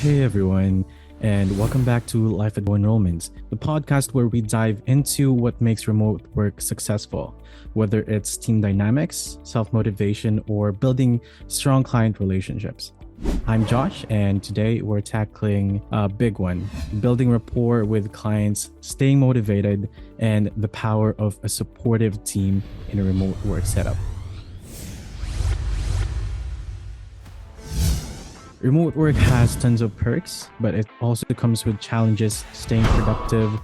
Hey everyone, and welcome back to Life at Enrollments, the podcast where we dive into what makes remote work successful, whether it's team dynamics, self-motivation, or building strong client relationships. I'm Josh, and today we're tackling a big one, building rapport with clients, staying motivated, and the power of a supportive team in a remote work setup. Remote work has tons of perks, but it also comes with challenges staying productive,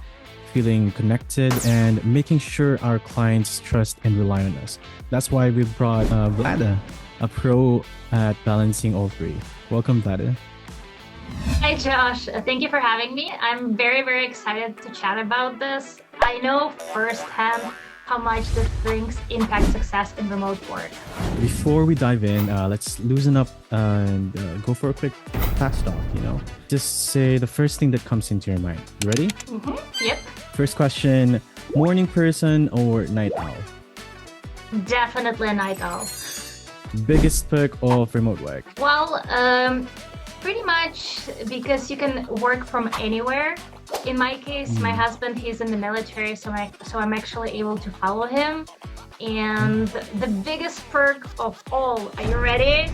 feeling connected, and making sure our clients trust and rely on us. That's why we brought Vlada, a pro at balancing all three. Welcome, Vlada. Hi, Josh. Thank you for having me. I'm very, very excited to chat about this. I know firsthand how much this brings impact success in remote work. Before we dive in, let's loosen up and go for a quick fast talk, Just say the first thing that comes into your mind. You ready? Yep. First question, morning person or night owl? Definitely a night owl. Biggest perk of remote work? Well, pretty much because you can work from anywhere. In my case, my husband, he's in the military, so I'm actually able to follow him. And the biggest perk of all, are you ready?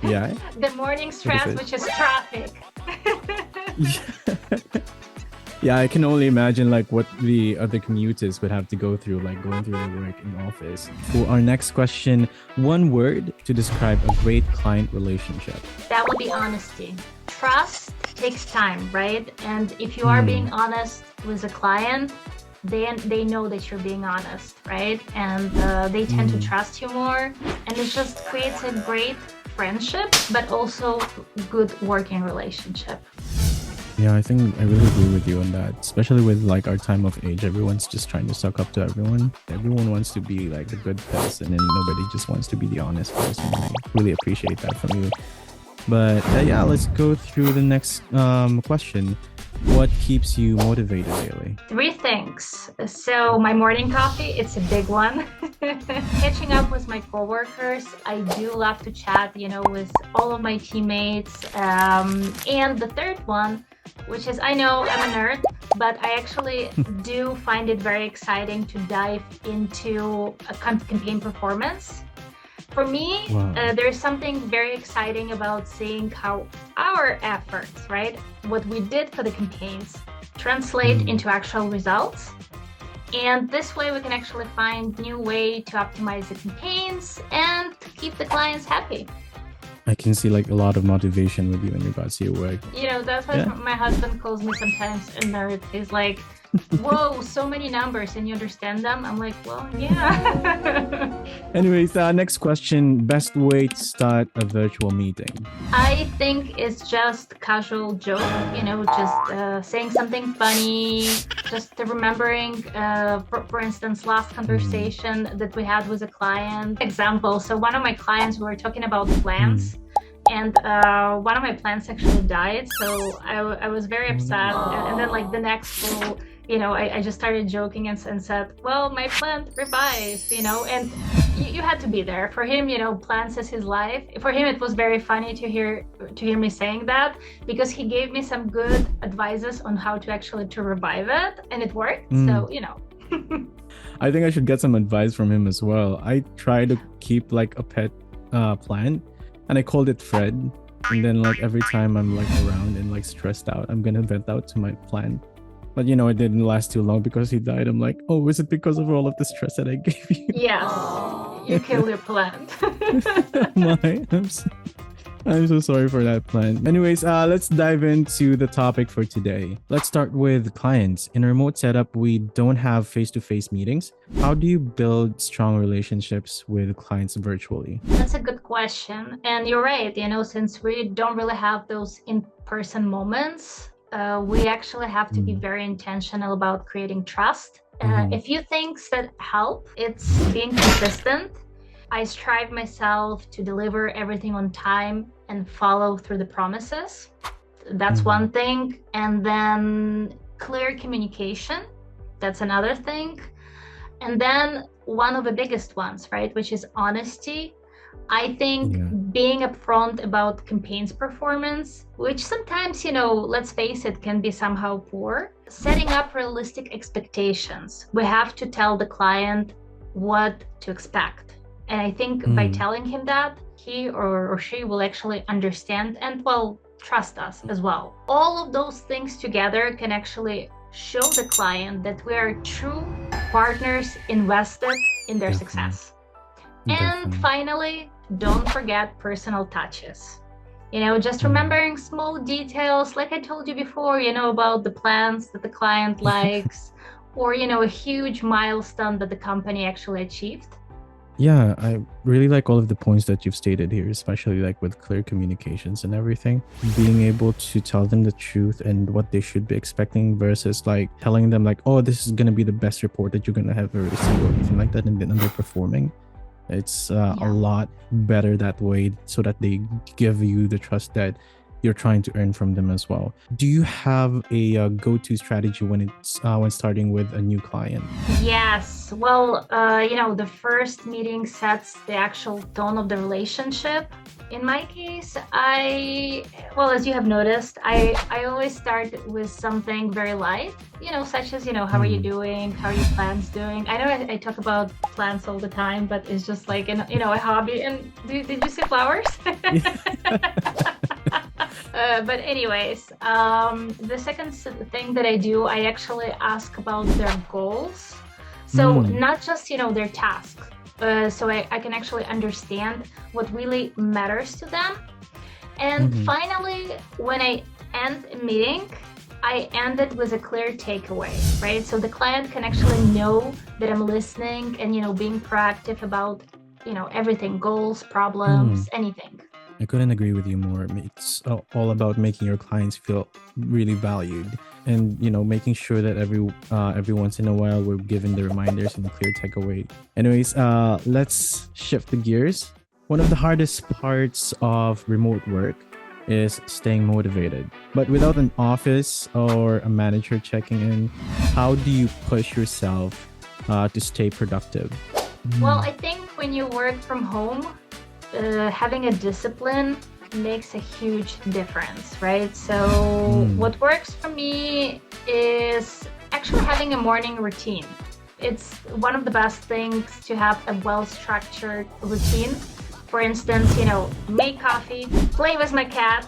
Yeah. The morning stress, which is traffic. Yeah, I can only imagine what the other commuters would have to go through, going through their work in office. For our next question, one word to describe a great client relationship. That would be honesty. Trust takes time, right? And if you are being honest with a client, they know that you're being honest, right? And they tend to trust you more, and it just creates a great friendship, but also good working relationship. Yeah, I think I really agree with you on that, especially with our time of age. Everyone's just trying to suck up to everyone. Everyone wants to be the good person, and nobody just wants to be the honest person. I really appreciate that from you. But yeah, let's go through the next question. What keeps you motivated daily? Three things. So my morning coffee, it's a big one. Catching up with my coworkers. I do love to chat, with all of my teammates. And the third one, which is, I know I'm a nerd, but I actually do find it very exciting to dive into a campaign performance. For me, there's something very exciting about seeing how our efforts, right, what we did for the campaigns, translate into actual results. And this way we can actually find new way to optimize the campaigns and keep the clients happy. I can see a lot of motivation with you in regards to your work. That's why my husband calls me sometimes a nerd. He's like, whoa, so many numbers, and you understand them? I'm like, well, yeah. Anyways, next question. Best way to start a virtual meeting? I think it's just casual joke, just saying something funny, just remembering, for instance, last conversation that we had with a client. Example, so one of my clients, we were talking about plants. And one of my plants actually died, so I was very upset. And then the next call, I just started joking and said, well, my plant revived, and you had to be there. For him, plants is his life. For him, it was very funny to hear me saying that, because he gave me some good advices on how to actually to revive it, and it worked. So, I think I should get some advice from him as well. I try to keep a pet plant, and I called it Fred. And then every time I'm around and stressed out, I'm gonna vent out to my plant. But it didn't last too long because he died. I'm like, oh, is it because of all of the stress that I gave you? Yes, you killed your plant. I'm so sorry for that plant. Anyways, let's dive into the topic for today. Let's start with clients. In a remote setup, we don't have face-to-face meetings. How do you build strong relationships with clients virtually? That's a good question. And you're right, since we don't really have those in-person moments, we actually have to be very intentional about creating trust. A few things that help, it's being consistent. I strive myself to deliver everything on time and follow through the promises. That's one thing. And then clear communication. That's another thing. And then one of the biggest ones, right, which is honesty. I think Yeah. being upfront about campaign's performance, which sometimes, let's face it, can be somehow poor, setting up realistic expectations. We have to tell the client what to expect. And I think by Mm, telling him that, he or she will actually understand and, well, trust us as well. All of those things together can actually show the client that we are true partners invested in their definitely. success. And Definitely. finally, don't forget personal touches. Just Mm. remembering small details, like I told you before, about the plans that the client likes, or, a huge milestone that the company actually achieved. Yeah, I really like all of the points that you've stated here, especially like with clear communications and everything. Being able to tell them the truth and what they should be expecting versus like telling them like, oh, this is gonna be the best report that you're gonna have ever received or anything like that, and then underperforming. It's a Yeah. lot better that way, so that they give you the trust that you're trying to earn from them as well. Do you have a go-to strategy when starting with a new client? Yes. Well, the first meeting sets the actual tone of the relationship. In my case, well, as you have noticed, I always start with something very light, such as, how are you Mm. doing? How are your plans doing? I know I talk about plants all the time, but it's just like, a hobby. And did you see flowers? But anyways, the second thing that I do, I actually ask about their goals. So Mm. not just, their tasks. So I can actually understand what really matters to them. And Mhm. finally, when I end a meeting, I end it with a clear takeaway, right? So the client can actually know that I'm listening and, being proactive about, everything, goals, Mm. problems, anything. I couldn't agree with you more. It's all about making your clients feel really valued, and making sure that every once in a while we're given the reminders and the clear takeaway. Anyways, let's shift the gears. One of the hardest parts of remote work is staying motivated. But without an office or a manager checking in, how do you push yourself to stay productive? Well, Mm. I think when you work from home, having a discipline makes a huge difference, right? So, Mm. what works for me is actually having a morning routine. It's one of the best things to have a well structured routine. For instance, make coffee, play with my cat,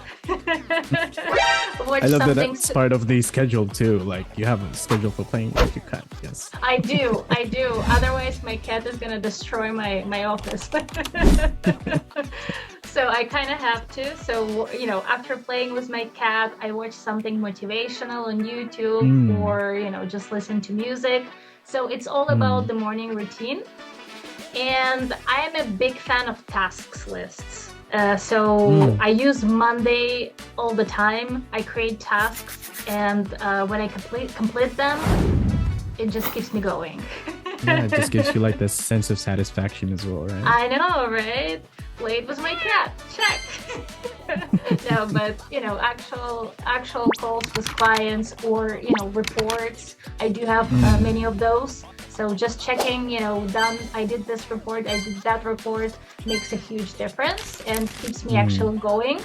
watch I love that something. that's part of the schedule too. Like you have a schedule for playing with your cat. Yes. I do. Otherwise, my cat is gonna destroy my office. So I kind of have to. So, after playing with my cat, I watch something motivational on YouTube Mm, or, just listen to music. So it's all about mm, the morning routine. And I am a big fan of tasks lists. So mm. I use Monday all the time. I create tasks, and when I complete them, it just keeps me going. Yeah, it just gives you like this sense of satisfaction as well, right? I know, right? Played with my cat. Check. No, but actual calls with clients or reports. I do have Mm, many of those. So just checking, done. I did this report. I did that report. Makes a huge difference and keeps me mm, actually going.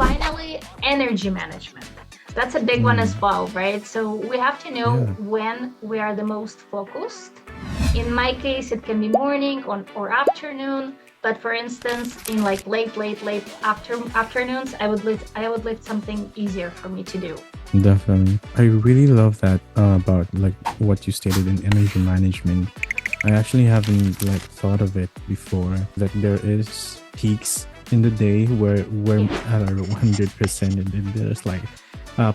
Finally, energy management. That's a big one as mm. well, right? So we have to know Yeah. when we are the most focused. In my case, it can be morning or afternoon. But for instance, in like late afternoons, I would lift something easier for me to do. Definitely. I really love that about like what you stated in energy management. I actually haven't like thought of it before, that there is peaks in the day where we're Yeah. at our 100%, and then there's like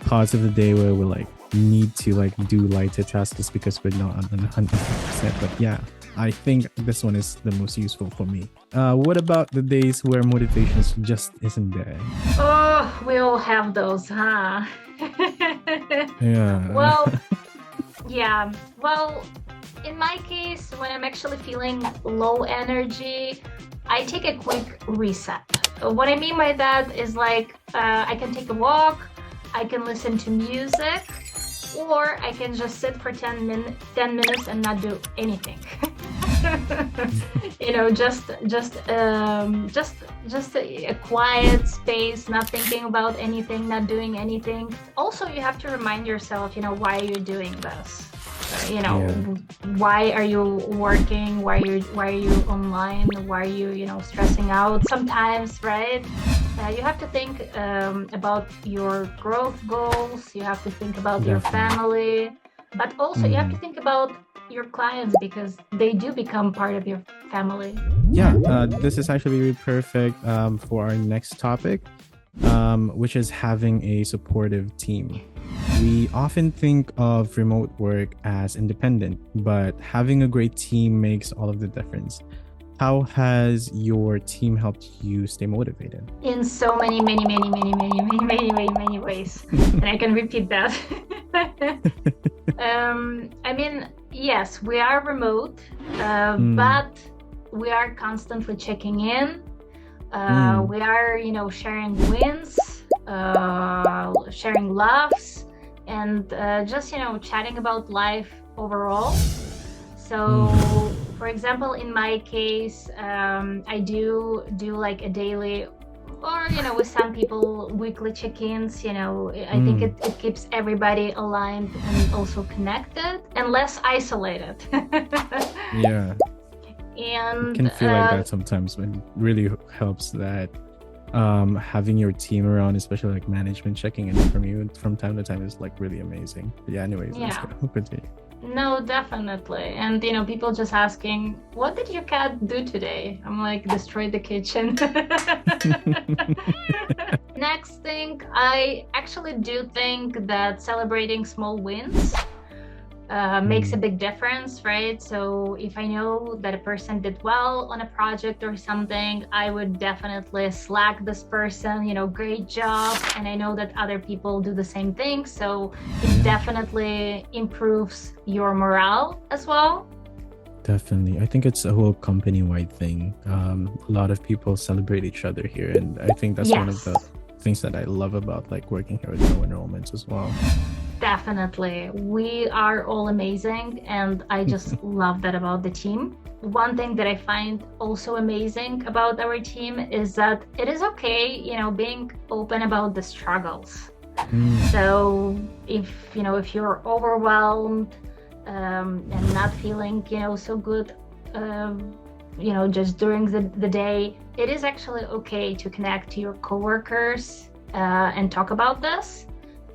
parts of the day where we like need to like do lighter tasks just because we're not on 100%. But yeah, I think this one is the most useful for me. What about the days where motivations just isn't there? Oh, we all have those, huh? Yeah. Well, yeah. Well, in my case, when I'm actually feeling low energy, I take a quick reset. What I mean by that is like I can take a walk, I can listen to music, or I can just sit for 10 minutes and not do anything. Just a quiet space, not thinking about anything, not doing anything. Also, you have to remind yourself, why you're doing this. Yeah. Why are you working? Why are you online? Why are you, stressing out sometimes, right? You have to think about your growth goals. You have to think about your Definitely. family, but also you have to think about your clients because they do become part of your family. Yeah, this is actually really perfect for our next topic, which is having a supportive team. We often think of remote work as independent, but having a great team makes all of the difference. How has your team helped you stay motivated? In so many, many, many, many, many, many, many, many, many ways. And I can repeat that. Yes, we are remote, but we are constantly checking in. We are, sharing wins, sharing laughs, and just, chatting about life overall. So, for example, in my case, I do like a daily, or with some people, weekly check-ins. I think it keeps everybody aligned and also connected and less isolated. Yeah, it And can feel like that sometimes, but it really helps that having your team around, especially like management checking in from you from time to time, is like really amazing. But yeah, anyways, let's yeah. go. Continue. No, definitely. And people just asking, what did your cat do today? I'm like, destroyed the kitchen. Next thing, I actually do think that celebrating small wins makes a big difference, right? So if I know that a person did well on a project or something, I would definitely Slack this person, great job. And I know that other people do the same thing. So it definitely improves your morale as well. Definitely. I think it's a whole company-wide thing. A lot of people celebrate each other here. And I think that's one of the things that I love about like working here at Enrollments as well. Definitely. We are all amazing, and I just love that about the team. One thing that I find also amazing about our team is that it is okay, being open about the struggles. So if you're overwhelmed and not feeling, so good, just during the day, it is actually okay to connect to your coworkers and talk about this.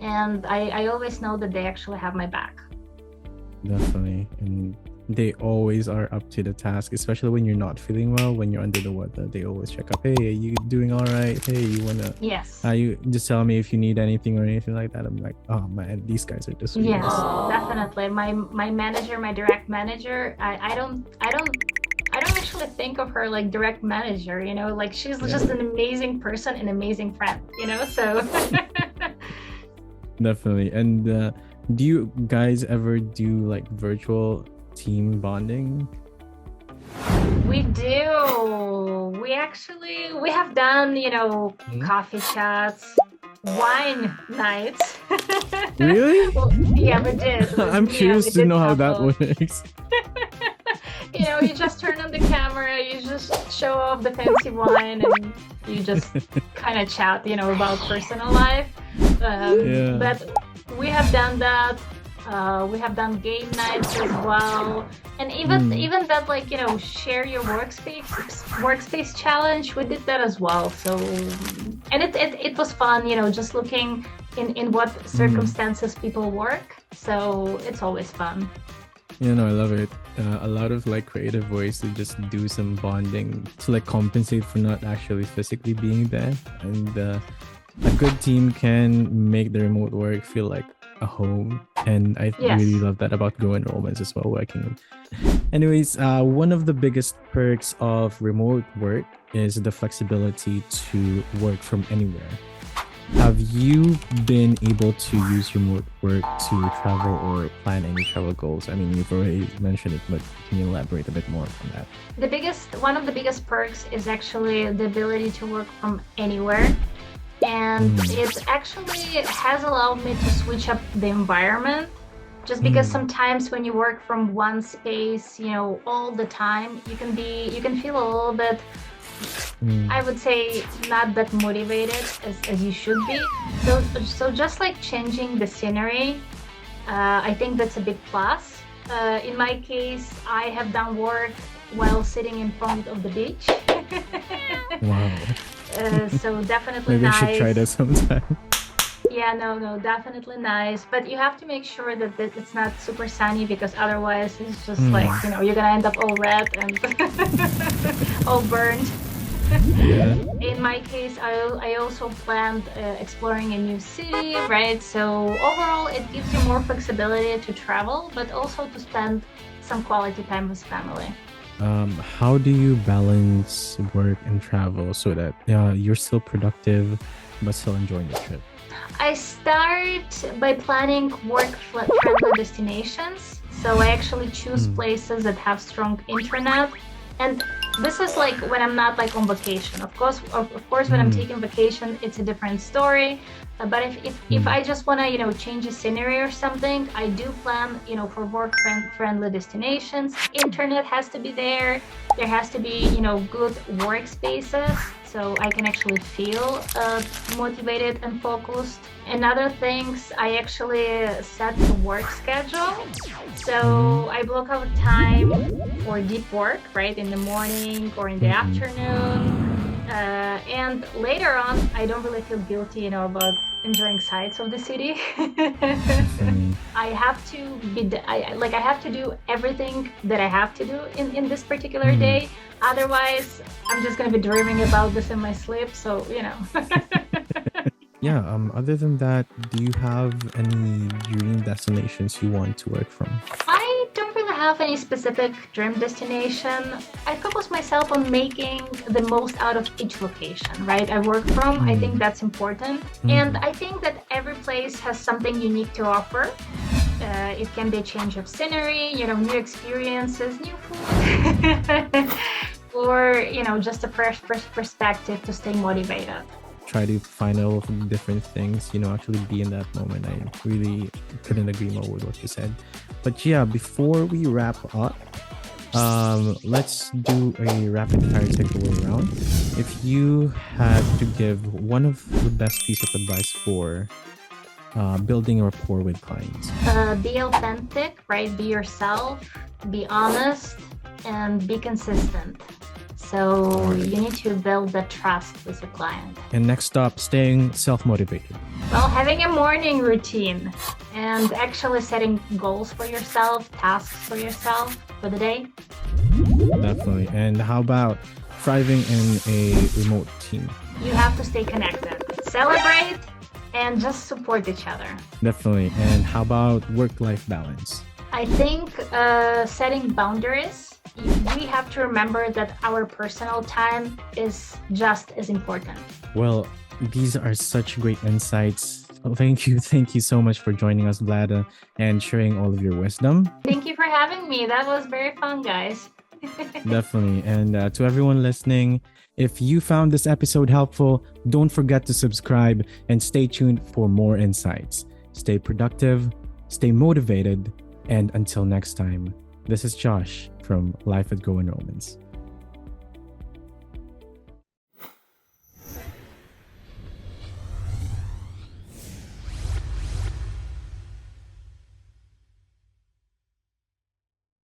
And I always know that they actually have my back. Definitely. And they always are up to the task, especially when you're not feeling well, when you're under the weather. They always check up. Hey, are you doing all right? Hey, you wanna? Yes. You just tell me if you need anything or anything like that. I'm like, oh man, these guys are just. Yes, definitely. My manager, my direct manager. I don't actually think of her like direct manager. Like she's just an amazing person, an amazing friend. So. Definitely. And do you guys ever do like virtual team bonding? We do. We have done, coffee chats, wine nights. Really? Well, yeah, we did. I'm curious to know how that works. You just turn on the camera, you just show off the fancy wine, and you just kind of chat, about personal life. But we have done that. We have done game nights as well, and even that, like, share your workspace challenge. We did that as well. So, and it was fun. Just looking in what circumstances people work. So it's always fun. I love it. A lot of like creative ways to just do some bonding to like compensate for not actually physically being there. And a good team can make the remote work feel like a home. And I really love that about Go Enrollments as well, working. Anyways, one of the biggest perks of remote work is the flexibility to work from anywhere. Have you been able to use remote work to travel or plan any travel goals? I mean, you've already mentioned it, but can you elaborate a bit more on that? One of the biggest perks is actually the ability to work from anywhere. And it actually has allowed me to switch up the environment. Just because sometimes when you work from one space, all the time, you can feel a little bit, I would say, not that motivated as you should be. So just like changing the scenery, I think that's a big plus. In my case, I have done work while sitting in front of the beach. Wow. So definitely Maybe I nice. should try that sometime. Yeah, no, definitely nice. But you have to make sure that it's not super sunny, because otherwise it's just like, you're gonna end up all red and all burned. Yeah. In my case, I also planned exploring a new city, right? So overall, it gives you more flexibility to travel, but also to spend some quality time with family. How do you balance work and travel so that you're still productive but still enjoying the trip? I start by planning work-friendly destinations. So I actually choose places that have strong internet. And this is like when I'm not like on vacation. Of course, when I'm taking vacation, it's a different story. But if I just want to, change the scenery or something, I do plan, for work-friendly destinations. Internet has to be there. There has to be, good workspaces, so I can actually feel motivated and focused. And other things, I actually set the work schedule. So I block out time for deep work, right, in the morning or in the afternoon. And later on, I don't really feel guilty, about enjoying sights of the city. I have to I have to do everything that I have to do in this particular day. Otherwise, I'm just gonna be dreaming about this in my sleep. So, Yeah. Other than that, do you have any dream destinations you want to work from? I don't really have any specific dream destination. I focus myself on making the most out of each location, right, I work from. I think that's important. And I think that every place has something unique to offer. It can be a change of scenery, new experiences, new food, or, just a fresh perspective to stay motivated. Try to find all of the different things, actually be in that moment. I really couldn't agree more with what you said. But yeah, before we wrap up, let's do a rapid fire takeaway round. If you had to give one of the best piece of advice for building a rapport with clients. Be authentic, right? Be yourself, be honest, and be consistent. So you need to build that trust with your client. And next up, staying self-motivated. Well, having a morning routine and actually setting goals for yourself, tasks for yourself for the day. Definitely. And how about thriving in a remote team? You have to stay connected, celebrate, and just support each other. Definitely. And how about work-life balance? I think setting boundaries. We have to remember that our personal time is just as important. Well, these are such great insights. Thank you so much for joining us, Vlada, and sharing all of your wisdom. Thank you for having me. That was very fun, guys. Definitely. And to everyone listening, if you found this episode helpful, don't forget to subscribe and stay tuned for more insights. Stay productive, stay motivated, and until next time, this is Josh from Life at Go Enrollments.